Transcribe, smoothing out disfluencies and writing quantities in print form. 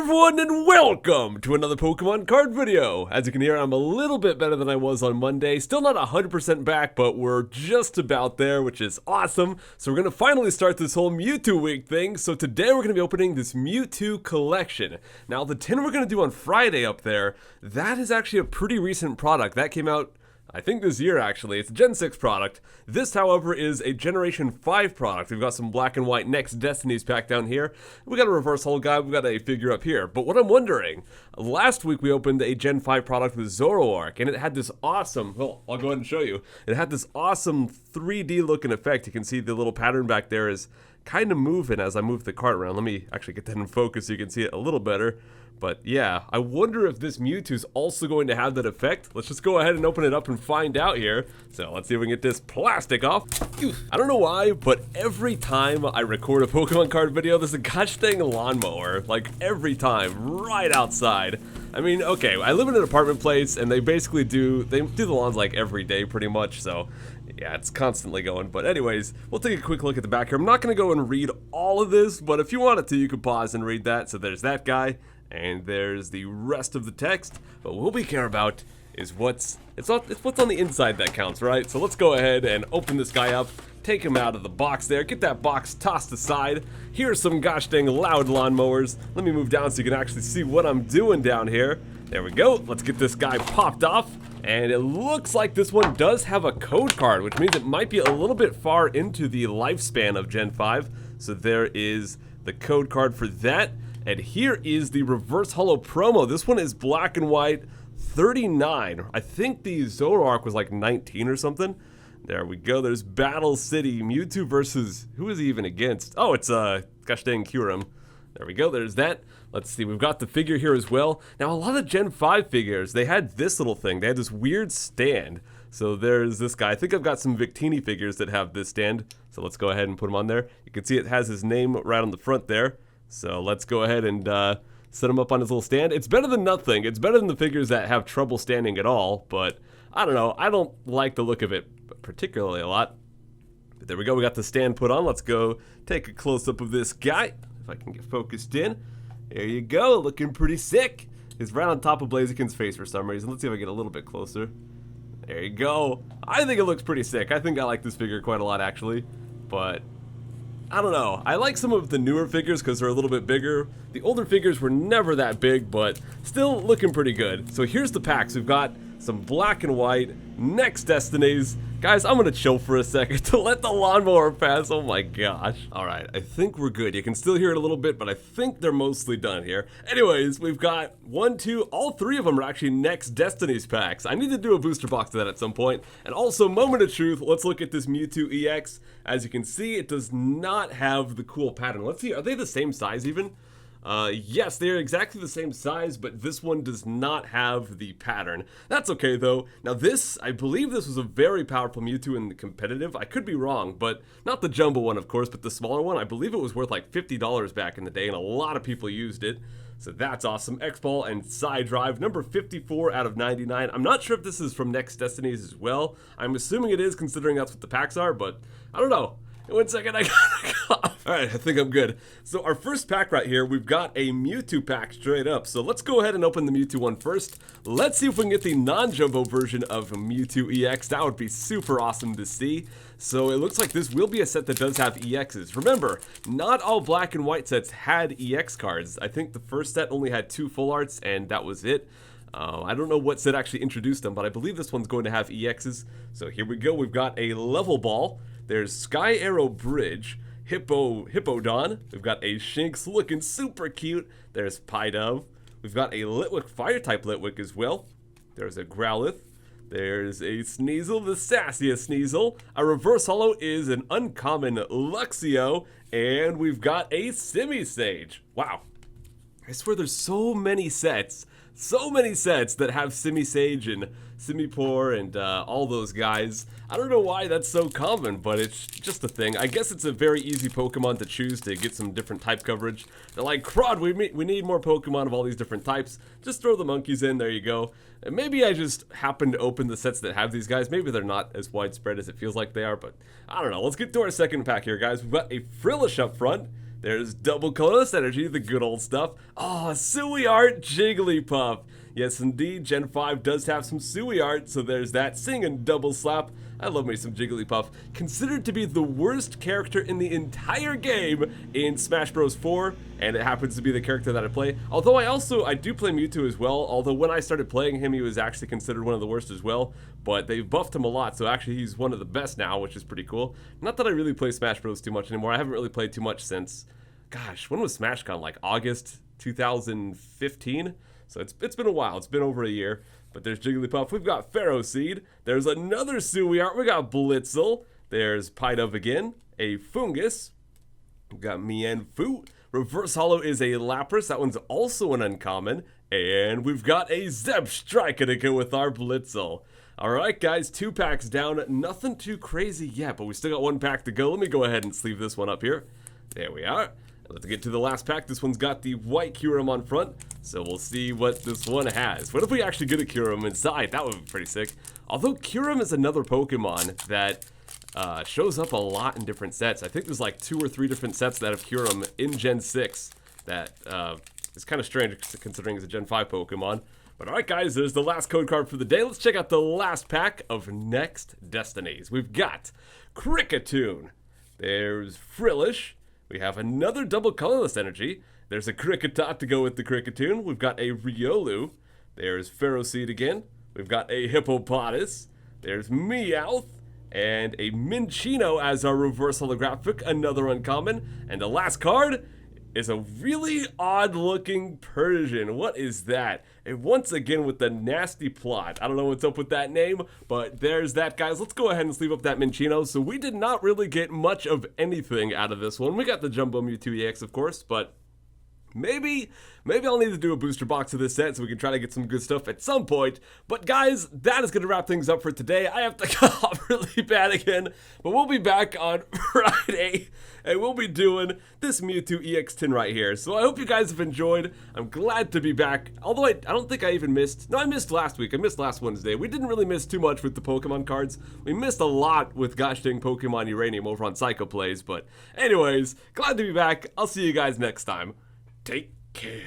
everyone, and welcome to another Pokemon card video. As you can hear, I'm a little bit better than I was on Monday. Still not 100% back, but we're just about there, which is awesome. So we're going to finally start this whole Mewtwo week thing. So today we're going to be opening this Mewtwo collection. Now, the tin we're going to do on Friday up there, that is actually a pretty recent product. That came out, I think, this year, actually. It's a Gen 6 product. This, however, is a Generation 5 product. We've got some black and white Next Destinies pack down here. We got a reverse holo guy. We've got a figure up here. But what I'm wondering, last week we opened a Gen 5 product with Zoroark, and it had this awesome, well, I'll go ahead and show you. It had this awesome 3D looking effect. You can see the little pattern back there is kind of moving as I move the cart around. Let me actually get that in focus so you can see it a little better. But yeah, I wonder if this Mewtwo is also going to have that effect. Let's just go ahead and open it up and find out here. So let's see if we can get this plastic off. I don't know why, but every time I record a Pokemon card video, there's a gosh dang lawnmower. Like every time, right outside. I mean, okay, I live in an apartment place and they basically do the lawns like every day pretty much, so yeah, it's constantly going. But anyways, we'll take a quick look at the back here. I'm not going to go and read all of this, but if you wanted to, you could pause and read that. So there's that guy. And there's the rest of the text, but what we care about is what's on the inside that counts, right? So let's go ahead and open this guy up, take him out of the box there, get that box tossed aside. Here's some gosh dang loud lawnmowers. Let me move down so you can actually see what I'm doing down here. There we go. Let's get this guy popped off. And it looks like this one does have a code card, which means it might be a little bit far into the lifespan of Gen 5. So there is the code card for that. And here is the reverse holo promo. This one is black and white, 39. I think the Zoroark was like 19 or something. There we go. There's Battle City. Mewtwo versus, who is he even against? Oh, it's gosh dang Kyurem. There we go. There's that. Let's see. We've got the figure here as well. Now, a lot of Gen 5 figures, they had this little thing. They had this weird stand. So there's this guy. I think I've got some Victini figures that have this stand. So let's go ahead and put him on there. You can see it has his name right on the front there. So let's go ahead and set him up on his little stand. It's better than nothing. It's better than the figures that have trouble standing at all. But I don't know. I don't like the look of it particularly a lot. But there we go. We got the stand put on. Let's go take a close-up of this guy. If I can get focused in. There you go. Looking pretty sick. He's right on top of Blaziken's face for some reason. Let's see if I get a little bit closer. There you go. I think it looks pretty sick. I think I like this figure quite a lot, actually. But I don't know. I like some of the newer figures because they're a little bit bigger. The older figures were never that big, but still looking pretty good. So here's the packs. We've got some black and white Next Destinies. Guys, I'm going to chill for a second to let the lawnmower pass. Oh my gosh. All right, I think we're good. You can still hear it a little bit, but I think they're mostly done here. Anyways, we've got all three of them are actually Next Destinies packs. I need to do a booster box of that at some point. And also, moment of truth, let's look at this Mewtwo EX. As you can see, it does not have the cool pattern. Let's see, are they the same size even? Yes, they're exactly the same size, but this one does not have the pattern. That's okay, though. Now this, I believe this was a very powerful Mewtwo in the competitive. I could be wrong, but not the jumbo one, of course, but the smaller one. I believe it was worth like $50 back in the day, and a lot of people used it. So that's awesome. X-Ball and Psy-Drive, number 54 out of 99. I'm not sure if this is from Next Destinies as well. I'm assuming it is, considering that's what the packs are, but I don't know. One second, I gotta cough. Alright, I think I'm good. So our first pack right here, we've got a Mewtwo pack straight up. So let's go ahead and open the Mewtwo one first. Let's see if we can get the non-jumbo version of Mewtwo EX. That would be super awesome to see. So it looks like this will be a set that does have EXs. Remember, not all black and white sets had EX cards. I think the first set only had 2 full arts, and that was it. I don't know what set actually introduced them, but I believe this one's going to have EXs. So here we go. We've got a Level Ball. There's Sky Arrow Bridge, Hippodon. We've got a Shinx looking super cute. There's Pidove. We've got a Litwick, Fire-type Litwick as well. There's a Growlithe. There's a Sneasel, the sassiest Sneasel. Our reverse holo is an uncommon Luxio. And we've got a Simisage. Wow. I swear there's so many sets that have Simisage and Simipour and all those guys. I don't know why that's so common, but it's just a thing. I guess it's a very easy Pokemon to choose to get some different type coverage. They're like, CRUD, we need more Pokemon of all these different types. Just throw the monkeys in, there you go. And maybe I just happen to open the sets that have these guys. Maybe they're not as widespread as it feels like they are, but I don't know. Let's get to our second pack here, guys. We've got a Frillish up front. There's double colorless energy, the good old stuff. Oh, Sui art Jigglypuff. Yes, indeed, Gen 5 does have some Sui art, so there's that. Singing double slap. I love me some Jigglypuff. Considered to be the worst character in the entire game in Smash Bros. 4, and it happens to be the character that I play. Although I do play Mewtwo as well, although when I started playing him, he was actually considered one of the worst as well. But they've buffed him a lot, so actually he's one of the best now, which is pretty cool. Not that I really play Smash Bros. Too much anymore. I haven't really played too much since, gosh, when was SmashCon? Like August 2015? So it's been a while. It's been over a year. But there's Jigglypuff. We've got Pharaoh Seed. There's another Sui art. We got Blitzel. There's Pidove again. A Fungus. We've got Mienfoo. Reverse Hollow is a Lapras. That one's also an uncommon. And we've got a Zebstrika to go with our Blitzel. Alright guys, 2 packs down. Nothing too crazy yet, but we still got 1 pack to go. Let me go ahead and sleeve this one up here. There we are. Let's get to the last pack. This one's got the white Kyurem on front, so we'll see what this one has. What if we actually get a Kyurem inside? That would be pretty sick. Although Kyurem is another Pokemon that shows up a lot in different sets. I think there's like 2 or 3 different sets that have Kyurem in Gen 6 that is kind of strange considering it's a Gen 5 Pokemon. But alright guys, there's the last code card for the day. Let's check out the last pack of Next Destinies. We've got Kricketune. There's Frillish. We have another double colorless energy. There's a Kricketot to go with the Kricketune. We've got a Riolu. There's Pharaoh Seed again. We've got a Hippopotas. There's Meowth. And a Minccino as our reverse holographic, another uncommon. And the last card is a really odd looking Persian. What is that? And once again with the nasty plot. I don't know what's up with that name, but there's that, guys. Let's go ahead and sleeve up that Minccino. So we did not really get much of anything out of this one. We got the Jumbo Mewtwo EX, of course, but maybe I'll need to do a booster box of this set so we can try to get some good stuff at some point. But guys, that is going to wrap things up for today. I have to cough really bad again, but we'll be back on Friday, and we'll be doing this Mewtwo EX tin right here. So I hope you guys have enjoyed. I'm glad to be back, although I don't think I even missed. No, I missed last week. I missed last Wednesday. We didn't really miss too much with the Pokemon cards. We missed a lot with gosh dang Pokemon Uranium over on Psycho Plays. But anyways, glad to be back. I'll see you guys next time. Take care.